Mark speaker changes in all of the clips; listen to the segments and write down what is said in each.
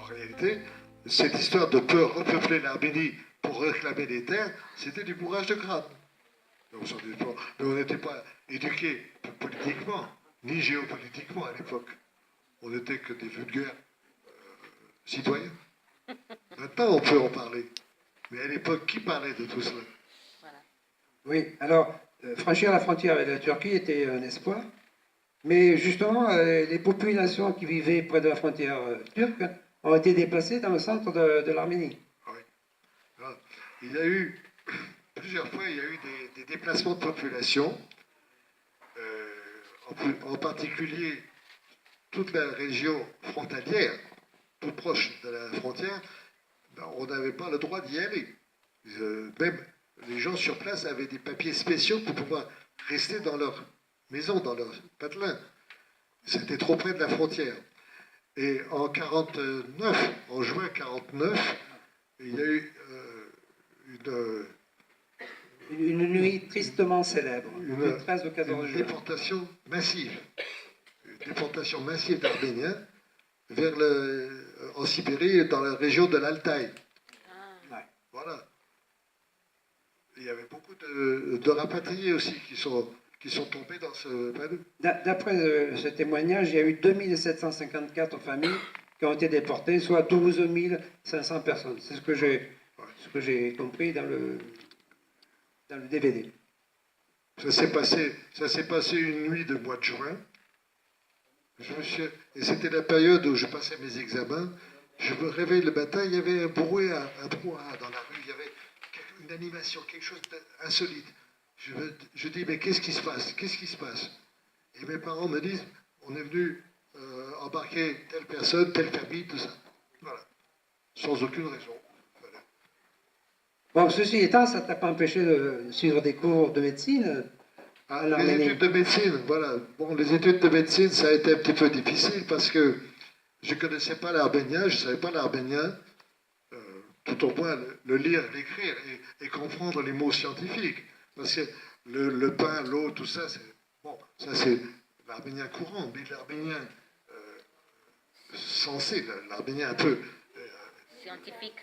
Speaker 1: réalité, cette histoire de peur repeupler l'Arménie pour réclamer les terres, c'était du bourrage de crâne. Mais on n'était pas éduqués politiquement, ni géopolitiquement à l'époque. On n'était que des vulgaires citoyens. Maintenant, on peut en parler. Mais à l'époque, qui parlait de tout cela?
Speaker 2: Voilà.
Speaker 3: Oui, alors, franchir la frontière avec la Turquie était un espoir. Mais justement, les populations qui vivaient près de la frontière turque ont été déplacées dans le centre de l'Arménie.
Speaker 1: Oui. Alors, il y a eu, plusieurs fois, il y a eu des déplacements de population, en particulier toute la région frontalière, tout proche de la frontière, ben, on n'avait pas le droit d'y aller. Même les gens sur place avaient des papiers spéciaux pour pouvoir rester dans leur maison, dans leur patelin. C'était trop près de la frontière. Et en 49, en juin 49, il y a eu
Speaker 3: Une nuit tristement célèbre, le 13 au 14
Speaker 1: une
Speaker 3: juin.
Speaker 1: déportation massive d'Arméniens en Sibérie, dans la région de l'Altaï.
Speaker 2: Ah.
Speaker 1: Voilà. Il y avait beaucoup de rapatriés aussi qui sont tombés dans ce panneau.
Speaker 3: D'après ce témoignage, il y a eu 2754 familles qui ont été déportées, soit 12 500 personnes. C'est ce que j'ai compris dans le DVD.
Speaker 1: Ça s'est passé une nuit de mois de juin. Et c'était la période où je passais mes examens. Je me réveille le matin, il y avait un brouhaha dans la rue, il y avait une animation, quelque chose d'insolite. Je dis, mais qu'est-ce qui se passe? Qu'est-ce qui se passe? Et mes parents me disent, on est venu embarquer telle personne, telle famille, tout ça. Voilà. Sans aucune raison. Voilà.
Speaker 3: Bon, ceci étant, ça ne t'a pas empêché de suivre des cours de médecine à
Speaker 1: Les
Speaker 3: l'Arménie.
Speaker 1: études de médecine, voilà. Bon, les études de médecine, ça a été un petit peu difficile parce que je ne connaissais pas l'arménien, je ne savais pas l'arménien, tout au moins le lire, l'écrire et comprendre les mots scientifiques. Parce que le pain, l'eau, tout ça, c'est l'arménien courant, mais l'arménien sensé, l'arménien
Speaker 2: Scientifique.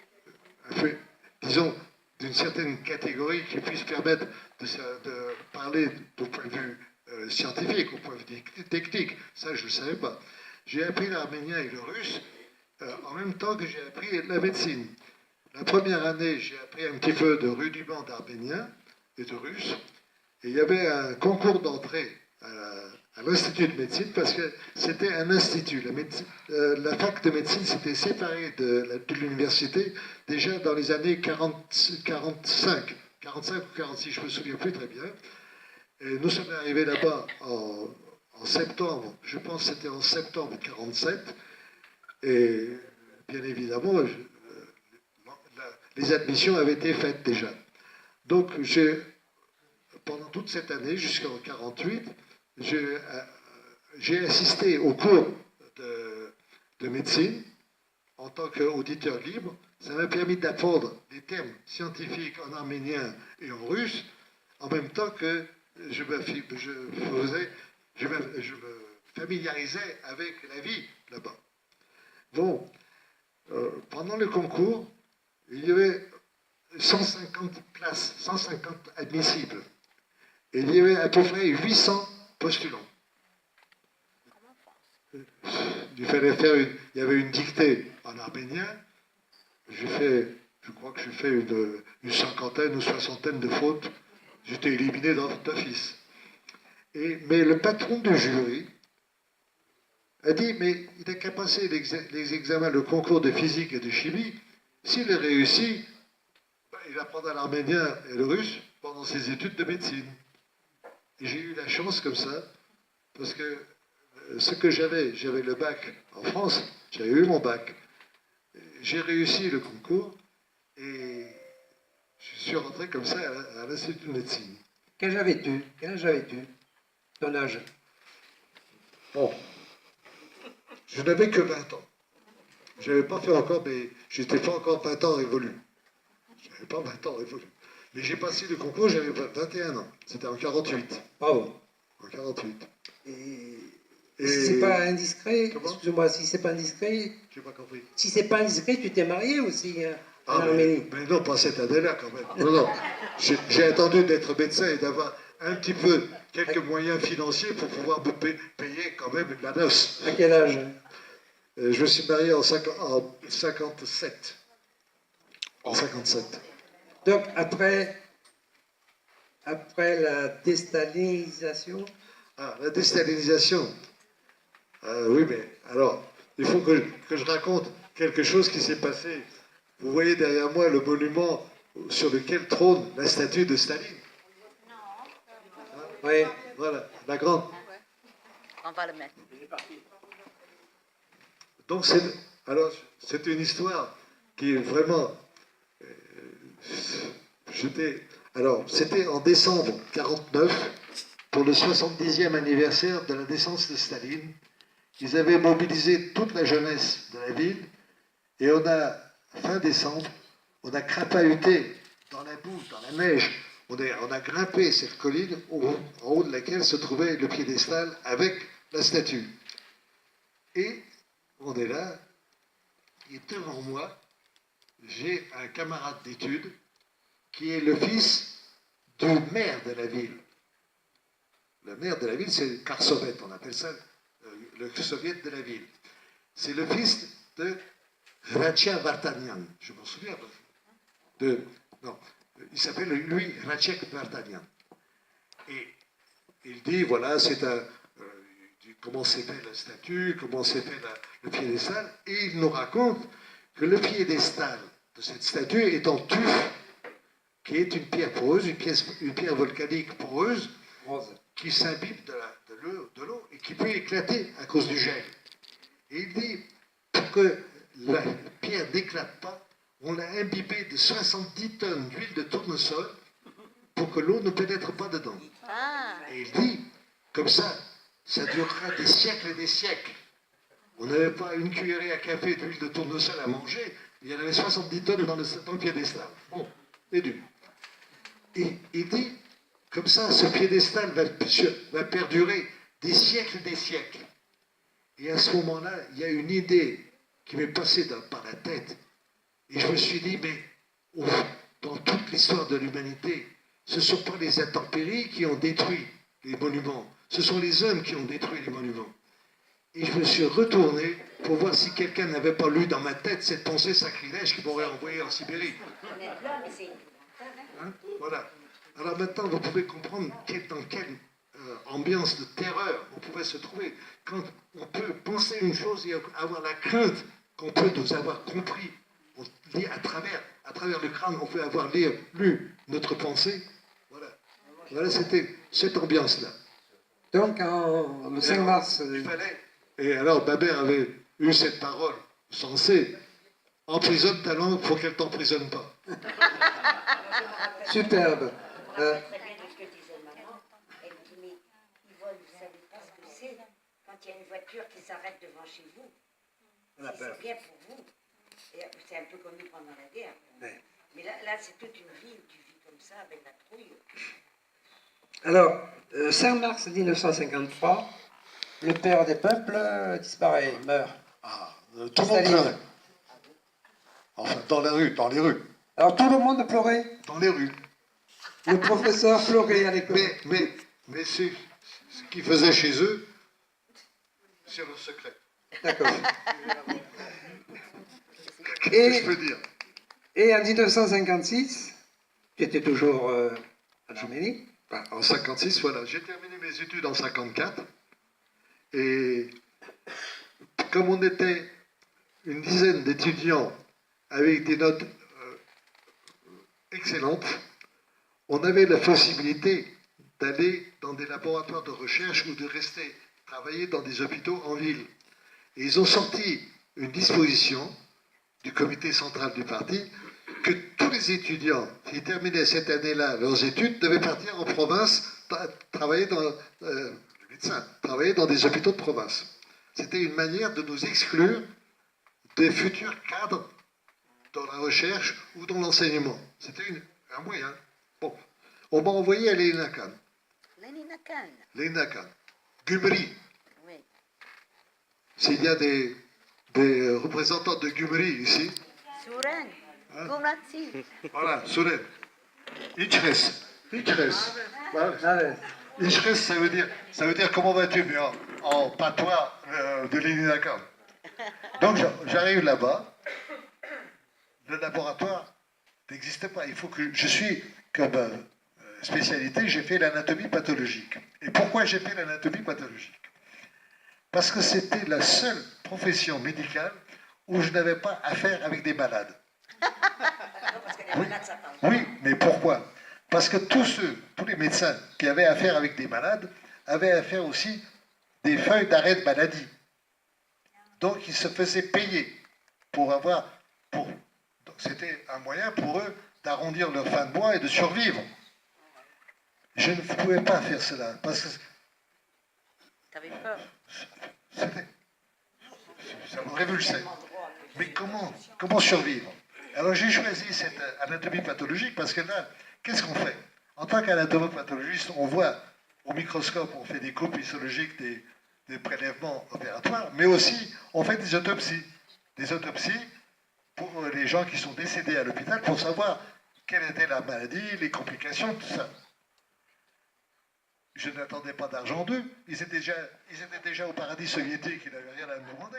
Speaker 1: un peu, disons, d'une certaine catégorie qui puisse permettre de parler au point de vue scientifique, au point de vue technique. Ça, je ne le savais pas. J'ai appris l'arménien et le russe en même temps que j'ai appris la médecine. La première année, j'ai appris un petit peu de rudiments d'arménien et de russe. Et il y avait un concours d'entrée à l'Institut de médecine parce que c'était un institut. La fac de médecine s'était séparée de l'université déjà dans les années 45 ou 46, je ne me souviens plus très bien. Et nous sommes arrivés là-bas en septembre, je pense que c'était en septembre 47. Et bien évidemment, les admissions avaient été faites déjà. Donc, pendant toute cette année, jusqu'en 48, j'ai assisté aux cours de médecine en tant qu'auditeur libre. Ça m'a permis d'apprendre des termes scientifiques en arménien et en russe, en même temps que je me familiarisais avec la vie là-bas. Bon, pendant le concours, il y avait 150 places, 150 admissibles. Et il y avait à peu près 800 postulants. Il y avait une dictée en arménien. Je crois que j'ai fait une cinquantaine ou soixantaine de fautes. J'étais éliminé d'office. Mais le patron du jury a dit, mais il n'a qu'à passer les examens, le concours de physique et de chimie. S'il est réussi, il apprendra l'arménien et le russe pendant ses études de médecine. Et j'ai eu la chance comme ça, parce que ce que j'avais le bac en France, j'avais eu mon bac. J'ai réussi le concours et je suis rentré comme ça à l'Institut de médecine.
Speaker 3: Quel âge avais-tu? Ton âge?
Speaker 1: Bon, je n'avais que 20 ans. Je n'avais pas fait encore, mais j'étais pas encore 20 ans révolu. Je n'avais pas 20 ans révolu. Mais j'ai passé le concours, j'avais 21 ans. C'était en 48.
Speaker 3: Bravo.
Speaker 1: En 48.
Speaker 3: Et
Speaker 1: Et...
Speaker 3: Si c'est pas indiscret,
Speaker 1: Comment?
Speaker 3: excuse-moi, si c'est pas indiscret,
Speaker 1: J'ai pas compris.
Speaker 3: si c'est pas indiscret, tu t'es marié aussi en
Speaker 1: Ah,
Speaker 3: Arménie.
Speaker 1: mais non, pas cette année-là quand même. Non, non. J'ai attendu d'être médecin et d'avoir un petit peu, quelques moyens financiers pour pouvoir me payer quand même la noce.
Speaker 3: À quel âge?
Speaker 1: Je me suis marié en 57. En 57.
Speaker 3: Donc après la déstalinisation,
Speaker 1: Ah, la déstalinisation. Oui, mais alors, il faut que je raconte quelque chose qui s'est passé. Vous voyez derrière moi le monument sur lequel trône la statue de Staline.
Speaker 3: oui,
Speaker 1: Voilà, la grande.
Speaker 2: On va le mettre.
Speaker 1: Donc c'est une histoire qui est vraiment. C'était en décembre 49 pour le 70e anniversaire de la naissance de Staline. Ils avaient mobilisé toute la jeunesse de la ville et fin décembre, on a crapahuté dans la boue, dans la neige. On a grimpé cette colline en haut de laquelle se trouvait le piédestal avec la statue. Et on est là, et devant moi, j'ai un camarade d'études qui est le fils du maire de la ville. Le maire de la ville, c'est le Karsovet, on appelle ça le soviet de la ville. C'est le fils de Ratchia Vartanian. Je m'en souviens. Non, il s'appelle lui Ratchek Vartanian. Et il dit, voilà, comment s'est fait la statue, comment s'est fait le piédestal, et il nous raconte que le piédestal de cette statue est en tuf, qui est une pierre poreuse, une pierre volcanique poreuse,
Speaker 3: rose.
Speaker 1: qui s'imbibe de l'eau et qui peut éclater à cause du gel. Et il dit, pour que la pierre n'éclate pas, on l'a imbibé de 70 tonnes d'huile de tournesol pour que l'eau ne pénètre pas dedans.
Speaker 2: Ah,
Speaker 1: Et il dit, comme ça durera des siècles et des siècles. On n'avait pas une cuillerée à café d'huile de tournesol à manger, il y en avait 70 tonnes dans le piédestal. Bon, et du. Et il dit, comme ça, ce piédestal va perdurer des siècles et des siècles. Et à ce moment-là, il y a une idée qui m'est passée par la tête. Et je me suis dit, mais dans toute l'histoire de l'humanité, ce ne sont pas les intempéries qui ont détruit les monuments, ce sont les hommes qui ont détruit les monuments. Et je me suis retourné pour voir si quelqu'un n'avait pas lu dans ma tête cette pensée sacrilège qui m'aurait envoyé en Sibérie. Hein? Voilà. Alors maintenant, vous pouvez comprendre dans quelle ambiance de terreur on pouvait se trouver. Quand on peut penser une chose et avoir la crainte qu'on peut nous avoir compris. On lit à travers le crâne, on peut avoir lu notre pensée. Voilà. Voilà, c'était cette ambiance-là.
Speaker 3: Donc le 5 mars...
Speaker 1: Il fallait. Et alors, ma mère avait eu cette parole sensée. Emprisonne ta langue pour qu'elle ne t'emprisonne pas.
Speaker 3: Superbe.
Speaker 4: Très bien de ce que disait maman. Elle dit, mais Yvonne, vous ne savez pas ce que c'est quand il y a une voiture qui s'arrête devant chez vous. C'est bien pour vous. Et c'est un peu comme nous pendant la guerre.
Speaker 3: Ouais.
Speaker 4: Mais là c'est toute une ville, tu vis comme ça avec la trouille.
Speaker 3: Alors, 5 mars 1953, le père des peuples disparaît, meurt.
Speaker 1: Ah, tout le monde pleurait. Enfin, dans les rues.
Speaker 3: Alors tout le monde pleurait.
Speaker 1: Dans les rues.
Speaker 3: Le professeur pleurait à l'école.
Speaker 1: Mais ce qu'ils faisaient chez eux, c'est le secret.
Speaker 3: D'accord.
Speaker 1: Qu'est-ce que je peux dire?
Speaker 3: Et en 1956, tu étais toujours en Arménie.
Speaker 1: En 56, voilà. J'ai terminé mes études en 54. Et comme on était une dizaine d'étudiants avec des notes excellentes, on avait la possibilité d'aller dans des laboratoires de recherche ou de rester travailler dans des hôpitaux en ville. Et ils ont sorti une disposition du comité central du parti que tous les étudiants qui terminaient cette année-là leurs études devaient partir en province travailler travailler dans des hôpitaux de province. C'était une manière de nous exclure des futurs cadres dans la recherche ou dans l'enseignement. C'était un moyen. Bon. On m'a envoyé à Lenina Khan.
Speaker 2: Lenina Khan.
Speaker 1: Lenina Khan. Gumri.
Speaker 2: Oui.
Speaker 1: s'il y a des représentants de Gumri ici.
Speaker 2: Suren.
Speaker 1: Hein?
Speaker 2: Gumratsi.
Speaker 1: Voilà, Suren. Ichres. Voilà.
Speaker 3: Ah ouais.
Speaker 1: Ichres, ça veut dire comment vas-tu, mais en patois de l'Ininakam. Donc j'arrive là-bas, le laboratoire n'existe pas. Il faut que je suis comme spécialité, j'ai fait l'anatomie pathologique. Et pourquoi j'ai fait l'anatomie pathologique? Parce que c'était la seule profession médicale où je n'avais pas affaire avec des malades.
Speaker 4: Parce que les
Speaker 1: Oui.
Speaker 4: malades, ça parle.
Speaker 1: Oui, mais pourquoi? Parce que tous les médecins qui avaient affaire avec des malades avaient affaire aussi des feuilles d'arrêt de maladie. Donc ils se faisaient payer pour avoir... donc c'était un moyen pour eux d'arrondir leur fin de mois et de survivre. Je ne pouvais pas faire cela parce que
Speaker 2: T'avais peur.
Speaker 1: ça me révulsait. Mais comment survivre? Alors j'ai choisi cette anatomie pathologique parce que là, qu'est-ce qu'on fait? En tant qu'anatomopathologiste, on voit au microscope, on fait des coupes histologiques, des prélèvements opératoires, mais aussi on fait des autopsies. Des autopsies pour les gens qui sont décédés à l'hôpital pour savoir quelle était la maladie, les complications, tout ça. Je n'attendais pas d'argent d'eux. Ils étaient déjà au paradis soviétique, ils n'avaient rien à me demander.